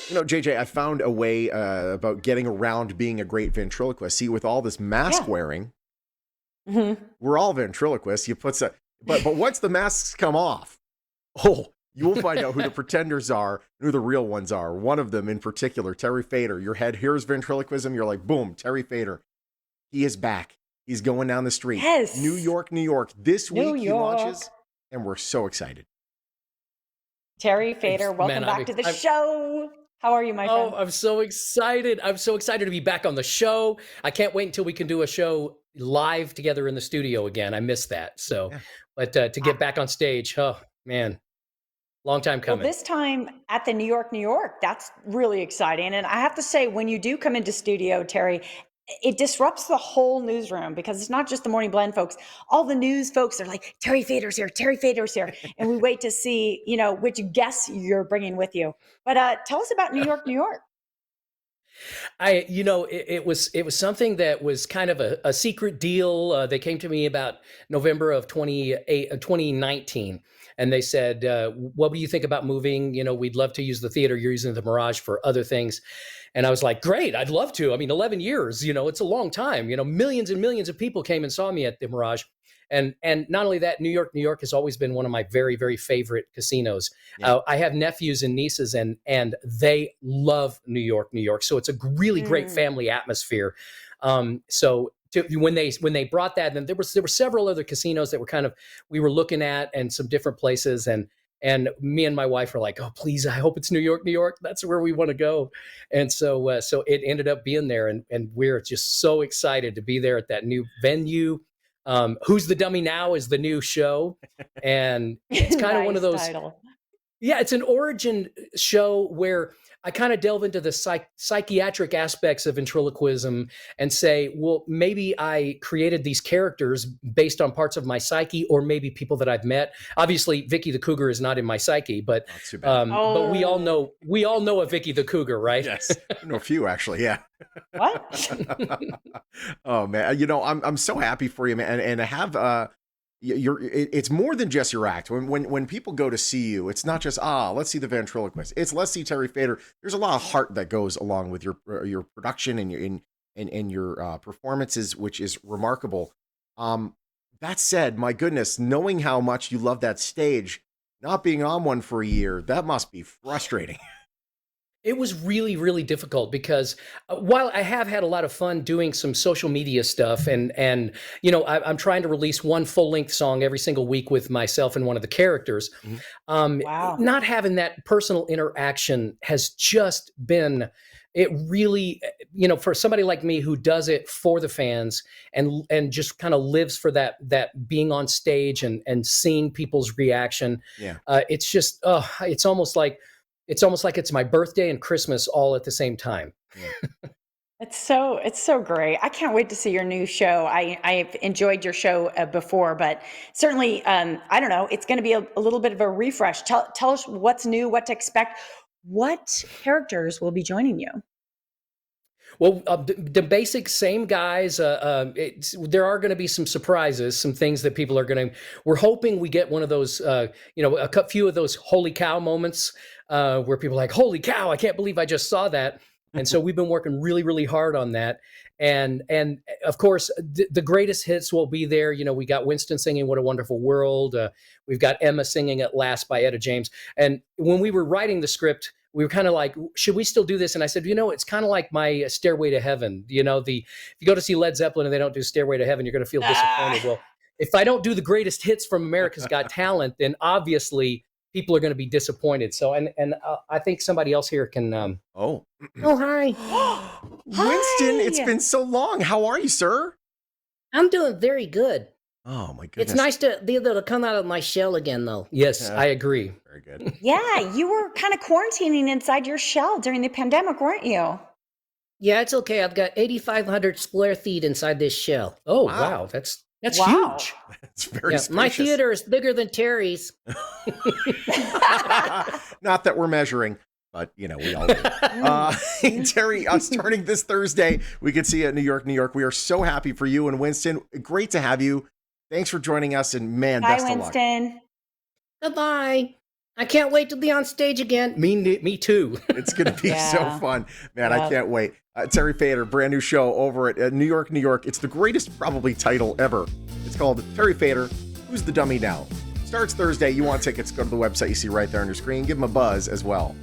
JJ, I found a way about getting around being a great ventriloquist. See, with all this mask wearing, we're all ventriloquists. But once the masks come off, you will find out who the pretenders are and who the real ones are. One of them in particular, Terry Fator. Your head hears ventriloquism. You're like, boom, Terry Fator. He is back. He's going down the street. Yes. New York, New York. This week he launches, and we're so excited. Terry Fator, welcome back to the show. How are you, my friend? Oh, I'm so excited. I'm so excited to be back on the show. I can't wait until we can do a show live together in the studio again. I miss that. So, but to get back on stage, oh, man, long time coming. Well, this time at the New York, that's really exciting. And I have to say, when you do come into studio, Terry, it disrupts the whole newsroom because it's not just the Morning Blend folks. All the news folks are like, Terry Fator's here, Terry Fator's here. And we wait to see, which guests you're bringing with you. But tell us about New York. It was something that was kind of a secret deal. They came to me about November of 2019. And they said, what do you think about moving? We'd love to use the theater. You're using the Mirage for other things. And I was like, great, I'd love to. I mean, 11 years, it's a long time. Millions and millions of people came and saw me at the Mirage. And not only that, New York has always been one of my very, very favorite casinos. Yeah. I have nephews and nieces, and they love New York. So it's a really great family atmosphere. When they brought that, then there were several other casinos that we were looking at, and some different places, and me and my wife were like, oh, please, I hope it's New York. That's where we want to go. And so it ended up being there, and we're just so excited to be there at that new venue. Who's the Dummy Now is the new show, and it's kind of one of those title. Yeah, it's an origin show where I kind of delve into the psychiatric aspects of ventriloquism and say, well, maybe I created these characters based on parts of my psyche, or maybe people that I've met. Obviously, Vicky the Cougar is not in my psyche, but but we all know a Vicky the Cougar, right? Yes, I know a few actually. Yeah. What? Oh man, I'm so happy for you, man, and I have it's more than just your act. When people go to see you, it's not just let's see the ventriloquist. It's let's see Terry Fator. There's a lot of heart that goes along with your production and your performances, which is remarkable. That said, my goodness, knowing how much you love that stage, not being on one for a year, that must be frustrating. It was really, really difficult because while I have had a lot of fun doing some social media stuff, and I'm trying to release one full-length song every single week with myself and one of the characters. Wow. Not having that personal interaction has just been, it really, for somebody like me who does it for the fans and just kind of lives for that being on stage and seeing people's reaction. Yeah. It's just, it's almost like it's my birthday and Christmas all at the same time. Yeah. It's so great. I can't wait to see your new show. I've enjoyed your show before, but certainly, I don't know, it's going to be a little bit of a refresh. Tell us what's new, what to expect. What characters will be joining you? Well, the basic same guys. There are going to be some surprises, some things that people are going to. We're hoping we get one of those, a few of those holy cow moments where people are like, holy cow, I can't believe I just saw that. And so we've been working really, really hard on that. And of course, the greatest hits will be there. We got Winston singing "What a Wonderful World." We've got Emma singing "At Last" by Etta James. And when we were writing the script, we were kind of like, should we still do this? And I said, it's kind of like my Stairway to Heaven. If you go to see Led Zeppelin and they don't do Stairway to Heaven, you're going to feel disappointed. Well, if I don't do the greatest hits from America's Got Talent, then obviously people are going to be disappointed. So, and I think somebody else here can. Oh, hi. Winston, it's been so long. How are you, sir? I'm doing very good. Oh my goodness. It's nice to be able to come out of my shell again, though. Yes, I agree. Very good. Yeah, you were kind of quarantining inside your shell during the pandemic, weren't you? Yeah, it's okay. I've got 8,500 square feet inside this shell. Oh, wow. That's huge. That's very spacious. My theater is bigger than Terry's. Not that we're measuring, but we all do. Terry, starting this Thursday, we can see you at New York. We are so happy for you and Winston. Great to have you. Thanks for joining us, and man, Bye, best Winston. Goodbye. I can't wait to be on stage again. Me too. It's going to be so Yeah. fun. Man, I Yep. can't wait. Terry Fator, brand new show over at New York, New York. It's the greatest probably title ever. It's called Terry Fator, Who's the Dummy Now? Starts Thursday. You want tickets, go to the website you see right there on your screen. Give them a buzz as well.